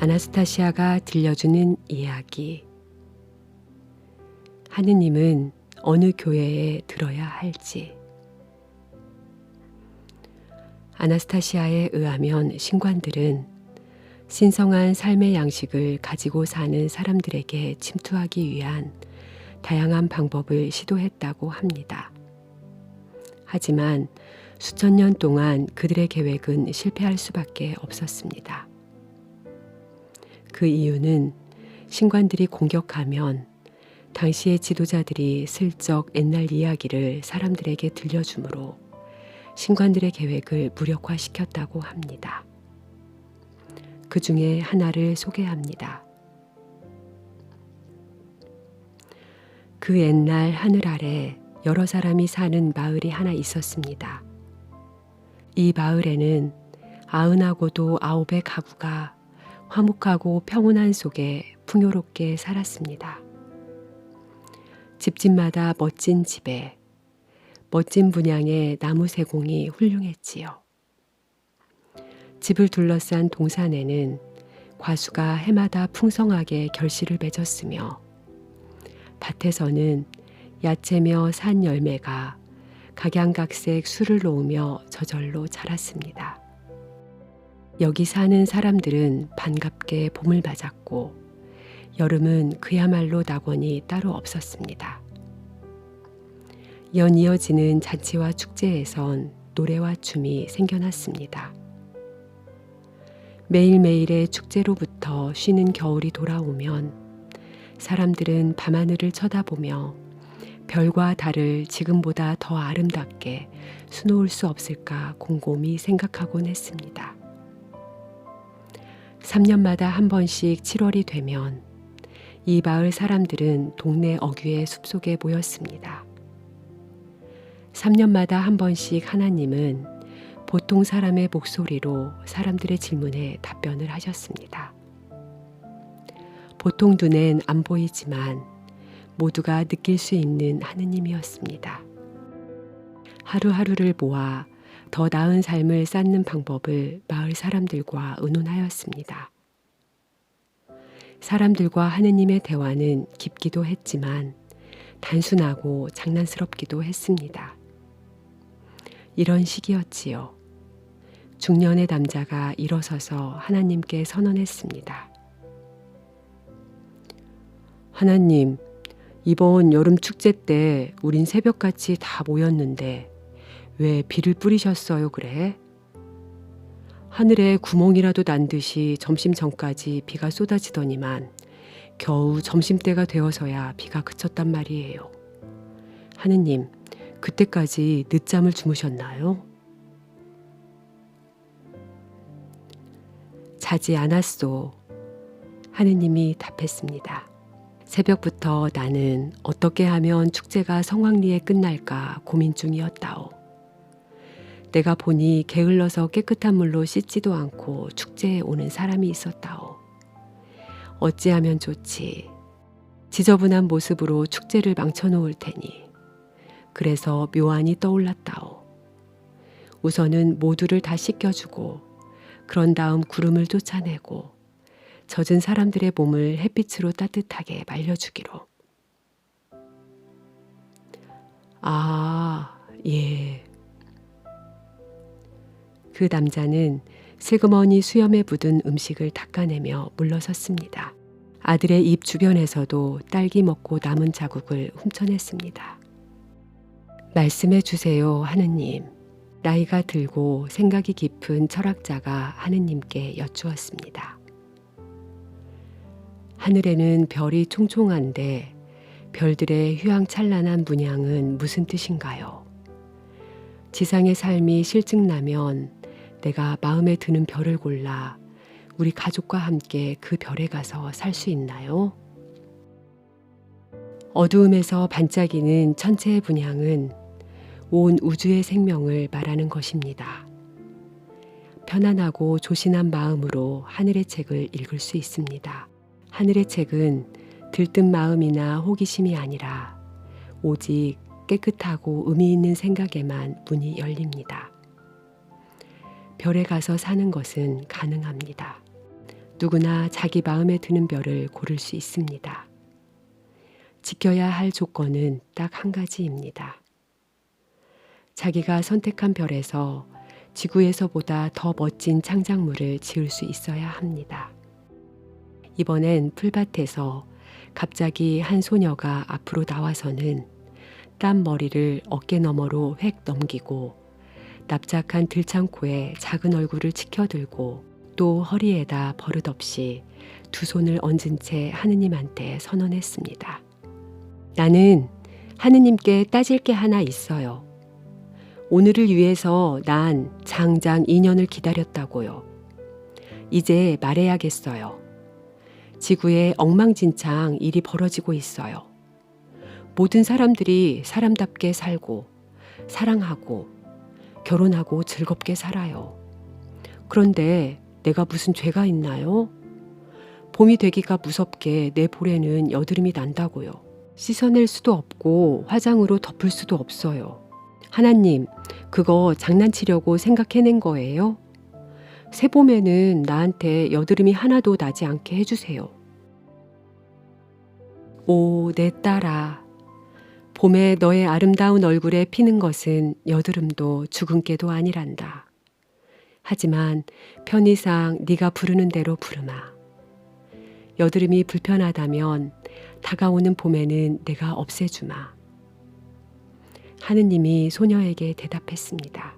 아나스타시아가 들려주는 이야기. 하느님은 어느 교회에 들어야 할지. 아나스타시아에 의하면 신관들은 신성한 삶의 양식을 가지고 사는 사람들에게 침투하기 위한 다양한 방법을 시도했다고 합니다. 하지만 수천 년 동안 그들의 계획은 실패할 수밖에 없었습니다. 그 이유는 신관들이 공격하면 당시의 지도자들이 슬쩍 옛날 이야기를 사람들에게 들려주므로 신관들의 계획을 무력화시켰다고 합니다. 그 중에 하나를 소개합니다. 그 옛날 하늘 아래 여러 사람이 사는 마을이 하나 있었습니다. 이 마을에는 아흔하고도 아홉의 가구가 화목하고 평온한 속에 풍요롭게 살았습니다. 집집마다 멋진 집에 멋진 분양의 나무 세공이 훌륭했지요. 집을 둘러싼 동산에는 과수가 해마다 풍성하게 결실을 맺었으며 밭에서는 야채며 산 열매가 각양각색 술을 놓으며 저절로 자랐습니다. 여기 사는 사람들은 반갑게 봄을 맞았고 여름은 그야말로 낙원이 따로 없었습니다. 연이어지는 잔치와 축제에선 노래와 춤이 생겨났습니다. 매일매일의 축제로부터 쉬는 겨울이 돌아오면 사람들은 밤하늘을 쳐다보며 별과 달을 지금보다 더 아름답게 수놓을 수 없을까 곰곰이 생각하곤 했습니다. 3년마다 한 번씩 7월이 되면 이 마을 사람들은 동네 어귀의 숲속에 모였습니다. 3년마다 한 번씩 하나님은 보통 사람의 목소리로 사람들의 질문에 답변을 하셨습니다. 보통 눈엔 안 보이지만 모두가 느낄 수 있는 하느님이었습니다. 하루하루를 모아 더 나은 삶을 쌓는 방법을 마을 사람들과 의논하였습니다. 사람들과 하느님의 대화는 깊기도 했지만 단순하고 장난스럽기도 했습니다. 이런 시기였지요. 중년의 남자가 일어서서 하나님께 선언했습니다. 하나님, 이번 여름 축제 때 우린 새벽같이 다 모였는데 왜 비를 뿌리셨어요 그래? 하늘에 구멍이라도 난 듯이 점심 전까지 비가 쏟아지더니만 겨우 점심때가 되어서야 비가 그쳤단 말이에요. 하느님, 그때까지 늦잠을 주무셨나요? 자지 않았소. 하느님이 답했습니다. 새벽부터 나는 어떻게 하면 축제가 성황리에 끝날까 고민 중이었다오. 내가 보니 게을러서 깨끗한 물로 씻지도 않고 축제에 오는 사람이 있었다오. 어찌하면 좋지. 지저분한 모습으로 축제를 망쳐놓을 테니. 그래서 묘안이 떠올랐다오. 우선은 모두를 다 씻겨주고 그런 다음 구름을 쫓아내고 젖은 사람들의 몸을 햇빛으로 따뜻하게 말려주기로. 아, 예. 그 남자는 슬그머니 수염에 묻은 음식을 닦아내며 물러섰습니다. 아들의 입 주변에서도 딸기 먹고 남은 자국을 훔쳐냈습니다. 말씀해 주세요, 하느님. 나이가 들고 생각이 깊은 철학자가 하느님께 여쭈었습니다. 하늘에는 별이 총총한데 별들의 휘황찬란한 문양은 무슨 뜻인가요? 지상의 삶이 실증나면 내가 마음에 드는 별을 골라 우리 가족과 함께 그 별에 가서 살 수 있나요? 어두움에서 반짝이는 천체의 분향은 온 우주의 생명을 말하는 것입니다. 편안하고 조신한 마음으로 하늘의 책을 읽을 수 있습니다. 하늘의 책은 들뜬 마음이나 호기심이 아니라 오직 깨끗하고 의미 있는 생각에만 문이 열립니다. 별에 가서 사는 것은 가능합니다. 누구나 자기 마음에 드는 별을 고를 수 있습니다. 지켜야 할 조건은 딱 한 가지입니다. 자기가 선택한 별에서 지구에서보다 더 멋진 창작물을 지을 수 있어야 합니다. 이번엔 풀밭에서 갑자기 한 소녀가 앞으로 나와서는 땀 머리를 어깨 너머로 획 넘기고 납작한 들창코에 작은 얼굴을 치켜들고 또 허리에다 버릇없이 두 손을 얹은 채 하느님한테 선언했습니다. 나는 하느님께 따질 게 하나 있어요. 오늘을 위해서 난 장장 2년을 기다렸다고요. 이제 말해야겠어요. 지구에 엉망진창 일이 벌어지고 있어요. 모든 사람들이 사람답게 살고 사랑하고 결혼하고 즐겁게 살아요. 그런데 내가 무슨 죄가 있나요? 봄이 되기가 무섭게 내 볼에는 여드름이 난다고요. 씻어낼 수도 없고 화장으로 덮을 수도 없어요. 하나님, 그거 장난치려고 생각해낸 거예요? 새봄에는 나한테 여드름이 하나도 나지 않게 해주세요. 오, 내 딸아. 봄에 너의 아름다운 얼굴에 피는 것은 여드름도 주근깨도 아니란다. 하지만 편의상 네가 부르는 대로 부르마. 여드름이 불편하다면 다가오는 봄에는 내가 없애주마. 하느님이 소녀에게 대답했습니다.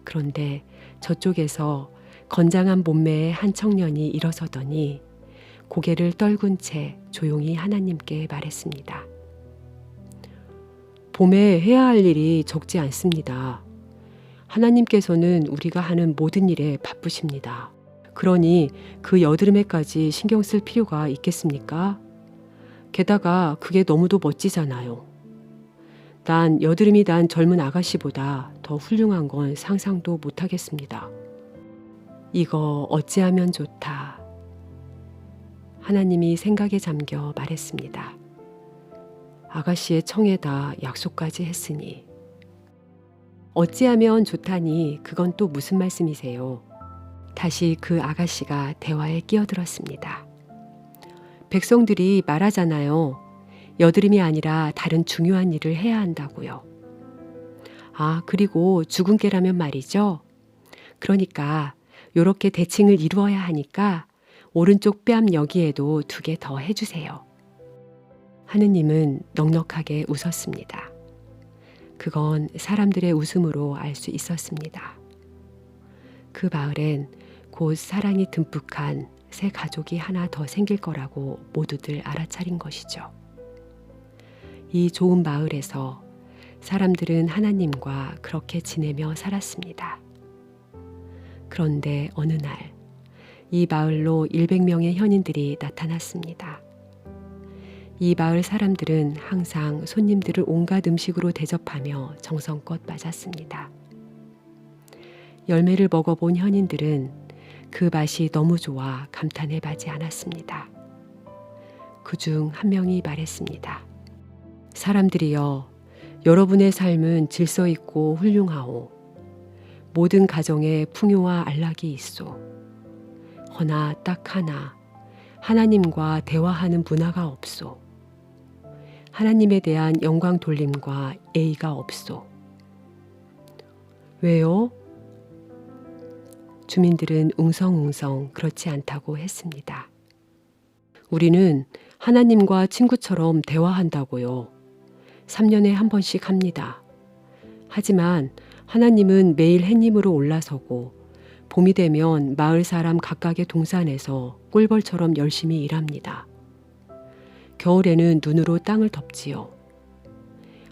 그런데 저쪽에서 건장한 몸매의 한 청년이 일어서더니 고개를 떨군 채 조용히 하나님께 말했습니다. 봄에 해야 할 일이 적지 않습니다. 하나님께서는 우리가 하는 모든 일에 바쁘십니다. 그러니 그 여드름에까지 신경 쓸 필요가 있겠습니까? 게다가 그게 너무도 멋지잖아요. 난 여드름이 난 젊은 아가씨보다 더 훌륭한 건 상상도 못하겠습니다. 이거 어찌하면 좋다. 하나님이 생각에 잠겨 말했습니다. 아가씨의 청에다 약속까지 했으니. 어찌하면 좋다니 그건 또 무슨 말씀이세요? 다시 그 아가씨가 대화에 끼어들었습니다. 백성들이 말하잖아요. 여드름이 아니라 다른 중요한 일을 해야 한다고요. 아, 그리고 죽은 깨라면 말이죠. 그러니까 요렇게 대칭을 이루어야 하니까 오른쪽 뺨 여기에도 2개 더 해주세요. 하느님은 넉넉하게 웃었습니다. 그건 사람들의 웃음으로 알 수 있었습니다. 그 마을엔 곧 사랑이 듬뿍한 새 가족이 하나 더 생길 거라고 모두들 알아차린 것이죠. 이 좋은 마을에서 사람들은 하나님과 그렇게 지내며 살았습니다. 그런데 어느 날 이 마을로 100명의 현인들이 나타났습니다. 이 마을 사람들은 항상 손님들을 온갖 음식으로 대접하며 정성껏 맞았습니다. 열매를 먹어본 현인들은 그 맛이 너무 좋아 감탄에 바지 않았습니다. 그중 한 명이 말했습니다. 사람들이여, 여러분의 삶은 질서 있고 훌륭하오. 모든 가정에 풍요와 안락이 있소. 허나 딱 하나, 하나님과 대화하는 문화가 없소. 하나님에 대한 영광 돌림과 예의가 없소. 왜요? 주민들은 웅성웅성 그렇지 않다고 했습니다. 우리는 하나님과 친구처럼 대화한다고요. 3년에 한 번씩 합니다. 하지만 하나님은 매일 햇님으로 올라서고 봄이 되면 마을 사람 각각의 동산에서 꿀벌처럼 열심히 일합니다. 겨울에는 눈으로 땅을 덮지요.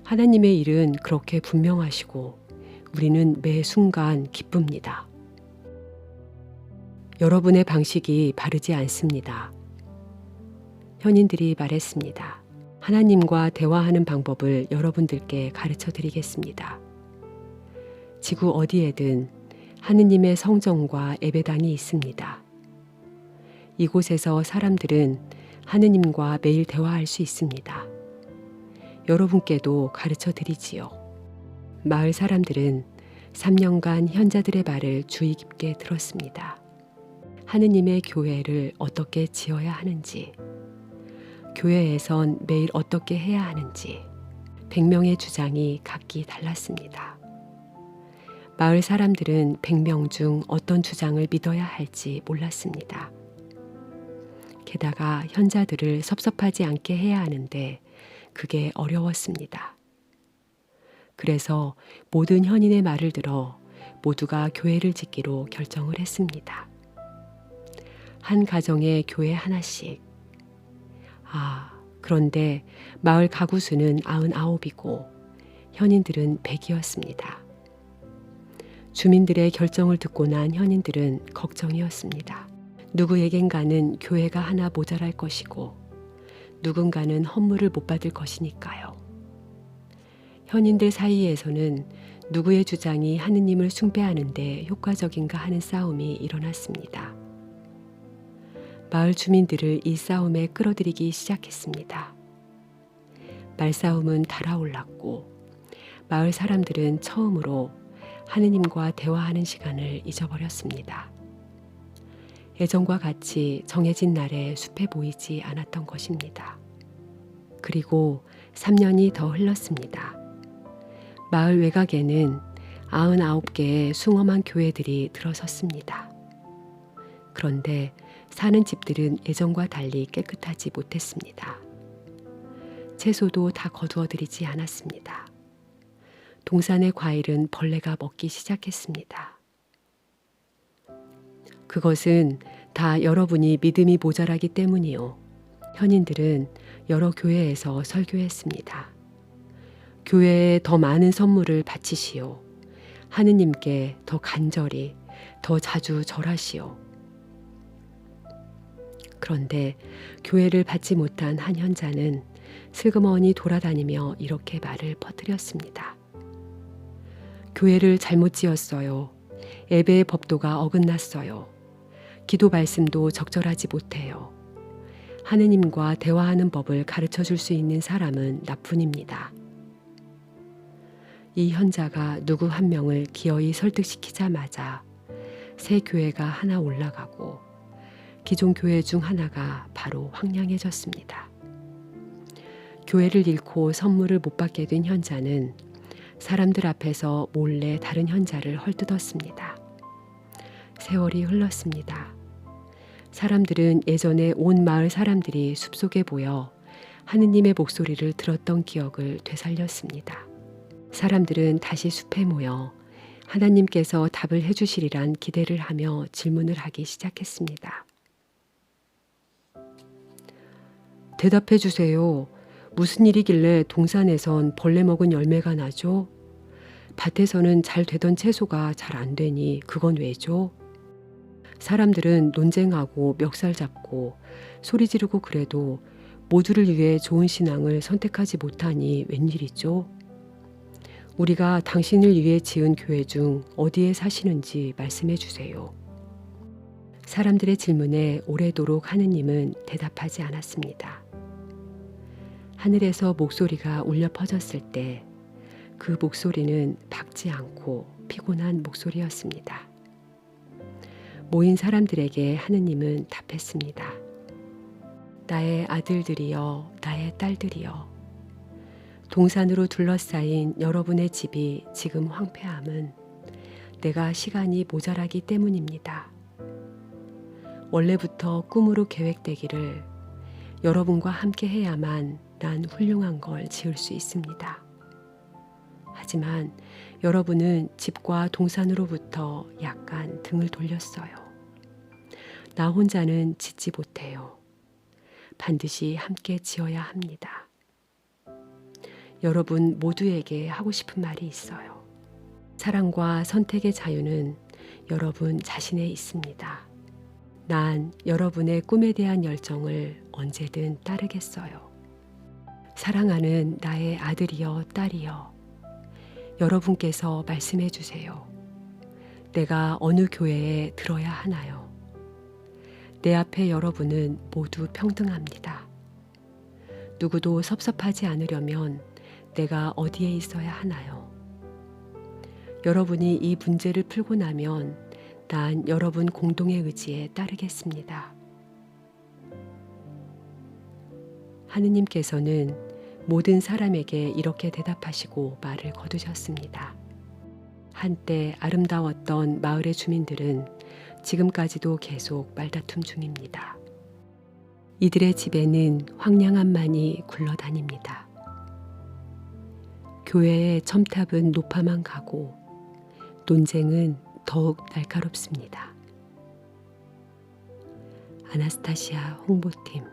하나님의 일은 그렇게 분명하시고 우리는 매 순간 기쁩니다. 여러분의 방식이 바르지 않습니다. 현인들이 말했습니다. 하나님과 대화하는 방법을 여러분들께 가르쳐 드리겠습니다. 지구 어디에든 하느님의 성전과 예배당이 있습니다. 이곳에서 사람들은 하느님과 매일 대화할 수 있습니다. 여러분께도 가르쳐 드리지요. 마을 사람들은 3년간 현자들의 말을 주의 깊게 들었습니다. 하느님의 교회를 어떻게 지어야 하는지, 교회에선 매일 어떻게 해야 하는지 100명의 주장이 각기 달랐습니다. 마을 사람들은 100명 중 어떤 주장을 믿어야 할지 몰랐습니다. 게다가 현자들을 섭섭하지 않게 해야 하는데 그게 어려웠습니다. 그래서 모든 현인의 말을 들어 모두가 교회를 짓기로 결정을 했습니다. 한 가정에 교회 하나씩. 그런데 마을 가구 수는 99이고 현인들은 100이었습니다. 주민들의 결정을 듣고 난 현인들은 걱정이었습니다. 누구에겐가는 교회가 하나 모자랄 것이고 누군가는 헌물을 못 받을 것이니까요. 현인들 사이에서는 누구의 주장이 하느님을 숭배하는 데 효과적인가 하는 싸움이 일어났습니다. 마을 주민들을 이 싸움에 끌어들이기 시작했습니다. 말싸움은 달아올랐고 마을 사람들은 처음으로 하느님과 대화하는 시간을 잊어버렸습니다. 예전과 같이 정해진 날에 숲에 모이지 않았던 것입니다. 그리고 3년이 더 흘렀습니다. 마을 외곽에는 99개의 숭엄한 교회들이 들어섰습니다. 그런데 사는 집들은 예전과 달리 깨끗하지 못했습니다. 채소도 다 거두어들이지 않았습니다. 동산의 과일은 벌레가 먹기 시작했습니다. 그것은 다 여러분이 믿음이 모자라기 때문이요. 현인들은 여러 교회에서 설교했습니다. 교회에 더 많은 선물을 바치시오. 하느님께 더 간절히, 더 자주 절하시오. 그런데 교회를 받지 못한 한 현자는 슬그머니 돌아다니며 이렇게 말을 퍼뜨렸습니다. 교회를 잘못 지었어요. 예배의 법도가 어긋났어요. 기도 말씀도 적절하지 못해요. 하느님과 대화하는 법을 가르쳐 줄 수 있는 사람은 나뿐입니다. 이 현자가 누구 한 명을 기어이 설득시키자마자 새 교회가 하나 올라가고 기존 교회 중 하나가 바로 황량해졌습니다. 교회를 잃고 선물을 못 받게 된 현자는 사람들 앞에서 몰래 다른 현자를 헐뜯었습니다. 세월이 흘렀습니다. 사람들은 예전에 온 마을 사람들이 숲속에 모여 하느님의 목소리를 들었던 기억을 되살렸습니다. 사람들은 다시 숲에 모여 하나님께서 답을 해주시리란 기대를 하며 질문을 하기 시작했습니다. 대답해 주세요. 무슨 일이길래 동산에선 벌레 먹은 열매가 나죠? 밭에서는 잘 되던 채소가 잘 안 되니 그건 왜죠? 사람들은 논쟁하고 멱살 잡고 소리 지르고 그래도 모두를 위해 좋은 신앙을 선택하지 못하니 웬일이죠? 우리가 당신을 위해 지은 교회 중 어디에 사시는지 말씀해 주세요. 사람들의 질문에 오래도록 하느님은 대답하지 않았습니다. 하늘에서 목소리가 울려 퍼졌을 때 그 목소리는 밝지 않고 피곤한 목소리였습니다. 모인 사람들에게 하느님은 답했습니다. 나의 아들들이여, 나의 딸들이여, 동산으로 둘러싸인 여러분의 집이 지금 황폐함은 내가 시간이 모자라기 때문입니다. 원래부터 꿈으로 계획되기를 여러분과 함께 해야만 난 훌륭한 걸 지을 수 있습니다. 하지만 여러분은 집과 동산으로부터 약간 등을 돌렸어요. 나 혼자는 짓지 못해요. 반드시 함께 지어야 합니다. 여러분 모두에게 하고 싶은 말이 있어요. 사랑과 선택의 자유는 여러분 자신에 있습니다. 난 여러분의 꿈에 대한 열정을 언제든 따르겠어요. 사랑하는 나의 아들이여 딸이여, 여러분께서 말씀해 주세요. 내가 어느 교회에 들어야 하나요? 내 앞에 여러분은 모두 평등합니다. 누구도 섭섭하지 않으려면 내가 어디에 있어야 하나요? 여러분이 이 문제를 풀고 나면 일단 여러분 공동의 의지에 따르겠습니다. 하느님께서는 모든 사람에게 이렇게 대답하시고 말을 거두셨습니다. 한때 아름다웠던 마을의 주민들은 지금까지도 계속 말다툼 중입니다. 이들의 집에는 황량함만이 굴러다닙니다. 교회의 첨탑은 높아만 가고 논쟁은 더욱 날카롭습니다. 아나스타시아 홍보팀